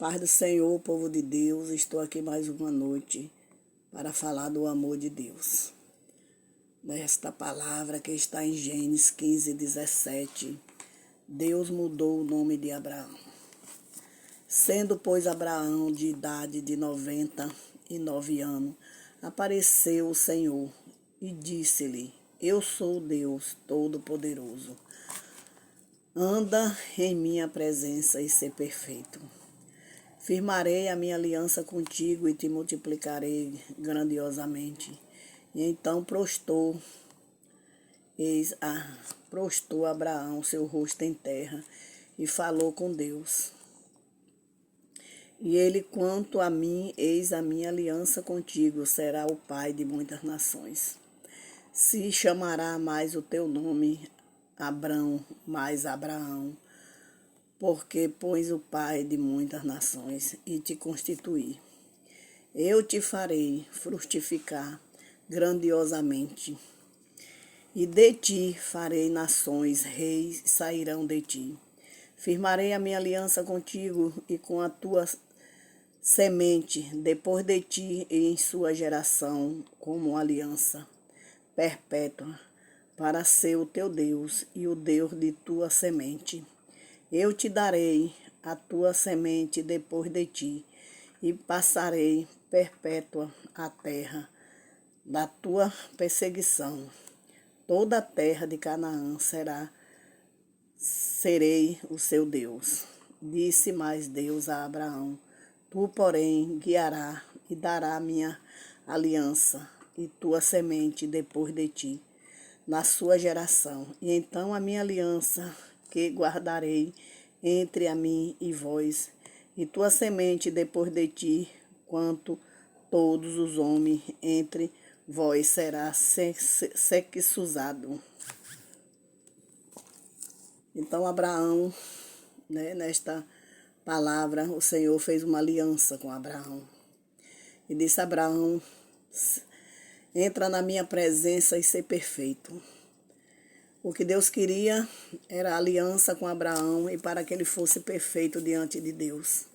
Paz do Senhor, povo de Deus, estou aqui mais uma noite para falar do amor de Deus. Nesta palavra que está em Gênesis 15:17, Deus mudou o nome de Abraão. Sendo, pois, Abraão de idade de 99 anos, apareceu o Senhor e disse-lhe: Eu sou Deus Todo-Poderoso. Anda em minha presença e ser perfeito. Firmarei a minha aliança contigo e te multiplicarei grandiosamente. E então prostrou Abraão seu rosto em terra e falou com Deus. E ele, quanto a mim, eis a minha aliança contigo, será o pai de muitas nações. Se chamará mais o teu nome Abrão, mais Abraão, porque pões o pai de muitas nações e te constituí. Eu te farei frutificar grandiosamente, e de ti farei nações, reis sairão de ti. Firmarei a minha aliança contigo e com a tua semente, depois de ti e em sua geração, como aliança perpétua, para ser o teu Deus e o Deus de tua semente. Eu te darei a tua semente depois de ti, e passarei perpétua a terra da tua perseguição. Toda a terra de Canaã serei o seu Deus. Disse mais Deus a Abraão: Tu, porém, guiarás e dará minha aliança e tua semente depois de ti, na sua geração. E então a minha aliança que guardarei entre a mim e vós, e tua semente depois de ti, quanto todos os homens entre vós será sexuado. Então Abraão, nesta palavra, o Senhor fez uma aliança com Abraão. E disse a Abraão: entra na minha presença e ser perfeito. O que Deus queria era a aliança com Abraão e para que ele fosse perfeito diante de Deus.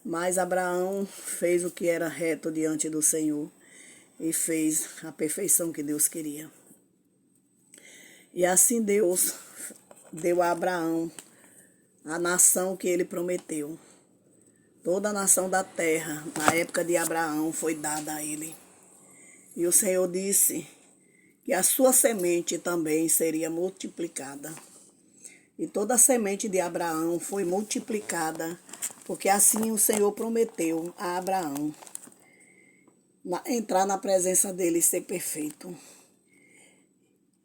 Mas Abraão fez o que era reto diante do Senhor e fez a perfeição que Deus queria. E assim Deus deu a Abraão a nação que ele prometeu. Toda a nação da terra, na época de Abraão, foi dada a ele. E o Senhor disse que a sua semente também seria multiplicada. E toda a semente de Abraão foi multiplicada, porque assim o Senhor prometeu a Abraão entrar na presença dele e ser perfeito.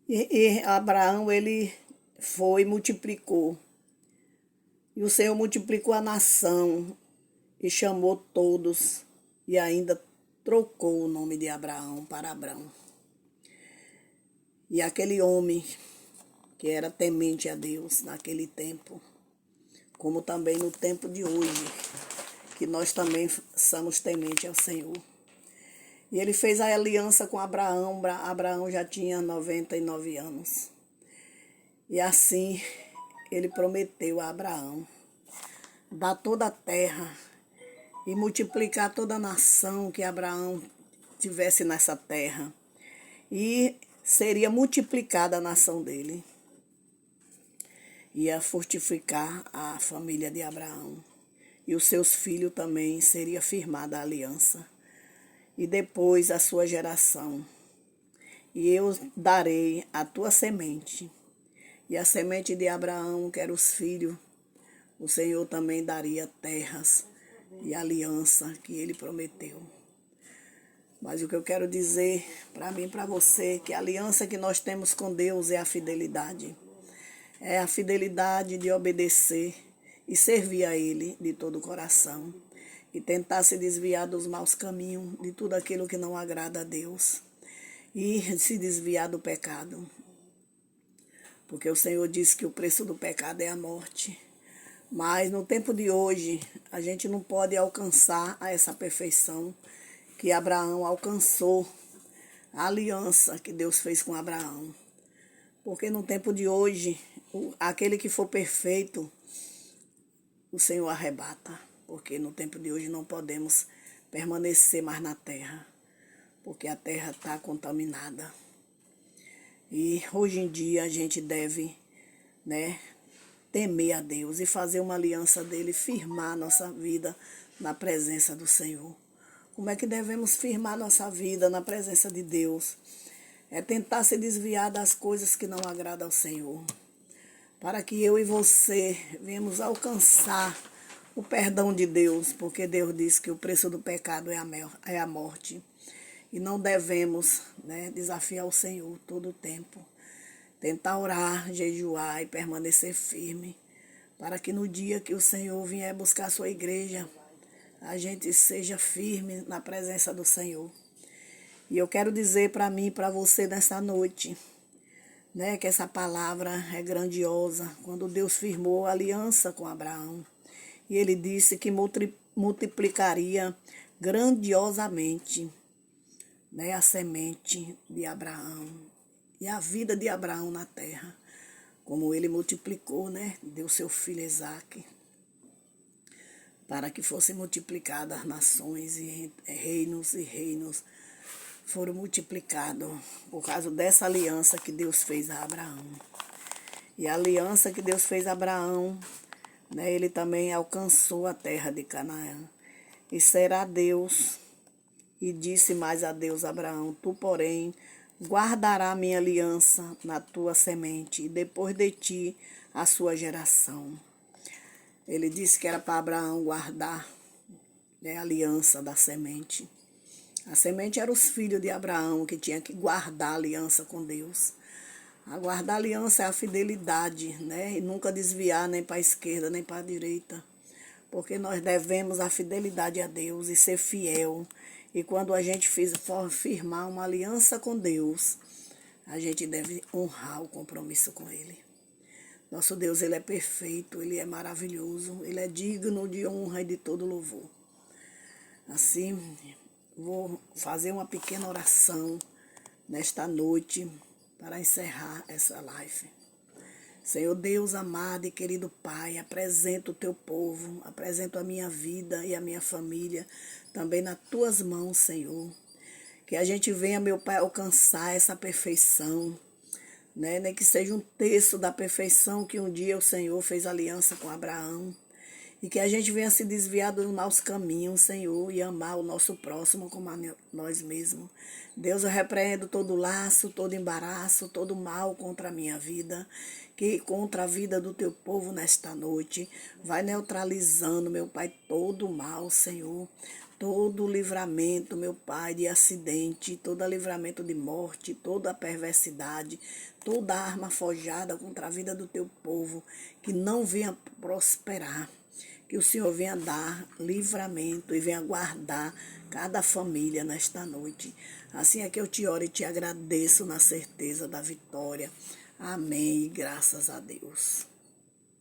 E Abraão, ele foi e multiplicou. E o Senhor multiplicou a nação e chamou todos e ainda trocou o nome de Abraão para Abrão. E aquele homem que era temente a Deus naquele tempo, como também no tempo de hoje, que nós também somos tementes ao Senhor. E ele fez a aliança com Abraão. Abraão já tinha 99 anos. E assim ele prometeu a Abraão dar toda a terra e multiplicar toda a nação que Abraão tivesse nessa terra. E seria multiplicada a nação dele. Ia fortificar a família de Abraão. E os seus filhos também seria firmada a aliança. E depois a sua geração. E eu darei a tua semente. E a semente de Abraão, que eram os filhos, o Senhor também daria terras e aliança que ele prometeu. Mas o que eu quero dizer para mim e para você, que a aliança que nós temos com Deus é a fidelidade. É a fidelidade de obedecer e servir a Ele de todo o coração. E tentar se desviar dos maus caminhos, de tudo aquilo que não agrada a Deus. E se desviar do pecado. Porque o Senhor disse que o preço do pecado é a morte. Mas no tempo de hoje, a gente não pode alcançar essa perfeição que Abraão alcançou, a aliança que Deus fez com Abraão. Porque no tempo de hoje, aquele que for perfeito, o Senhor arrebata. porque no tempo de hoje não podemos permanecer mais na terra, porque a terra está contaminada. E hoje em dia a gente deve, né, temer a Deus e fazer uma aliança dele, firmar nossa vida na presença do Senhor. Como é que devemos firmar nossa vida na presença de Deus? É tentar se desviar das coisas que não agradam ao Senhor, para que eu e você venhamos alcançar o perdão de Deus, porque Deus diz que o preço do pecado é a morte. E não devemos, né, desafiar o Senhor todo o tempo. Tentar orar, jejuar e permanecer firme, para que no dia que o Senhor vier buscar a sua igreja, a gente seja firme na presença do Senhor. E eu quero dizer para mim e para você nessa noite, né, que essa palavra é grandiosa. Quando Deus firmou a aliança com Abraão, e ele disse que multiplicaria grandiosamente, né, a semente de Abraão e a vida de Abraão na terra, como ele multiplicou, né, deu seu filho Isaque, para que fossem multiplicadas as nações e reinos foram multiplicados por causa dessa aliança que Deus fez a Abraão. E a aliança que Deus fez a Abraão, né, ele também alcançou a terra de Canaã. E será Deus, e disse mais a Deus Abraão, tu, porém, guardará minha aliança na tua semente, e depois de ti a sua geração. Ele disse que era para Abraão guardar, né, a aliança da semente. A semente era os filhos de Abraão, que tinha que guardar a aliança com Deus. A guardar a aliança é a fidelidade, né? E nunca desviar nem para a esquerda nem para a direita. Porque nós devemos a fidelidade a Deus e ser fiel. E quando a gente for firmar uma aliança com Deus, a gente deve honrar o compromisso com Ele. Nosso Deus, Ele é perfeito, Ele é maravilhoso, Ele é digno de honra e de todo louvor. Assim, vou fazer uma pequena oração nesta noite para encerrar essa live. Senhor Deus amado e querido Pai, apresento o teu povo, apresento a minha vida e a minha família também nas tuas mãos, Senhor. Que a gente venha, meu Pai, alcançar essa perfeição, né? Nem que seja um terço da perfeição que um dia o Senhor fez aliança com Abraão. E que a gente venha se desviar dos maus caminhos, Senhor, e amar o nosso próximo como a nós mesmos. Deus, eu repreendo todo laço, todo embaraço, todo mal contra a minha vida, que contra a vida do teu povo nesta noite. Vai neutralizando, meu Pai, todo mal, Senhor. Todo livramento, meu Pai, de acidente, todo livramento de morte, toda perversidade, toda arma forjada contra a vida do teu povo, que não venha prosperar. Que o Senhor venha dar livramento e venha guardar cada família nesta noite. Assim é que eu te oro e te agradeço na certeza da vitória. Amém. E graças a Deus.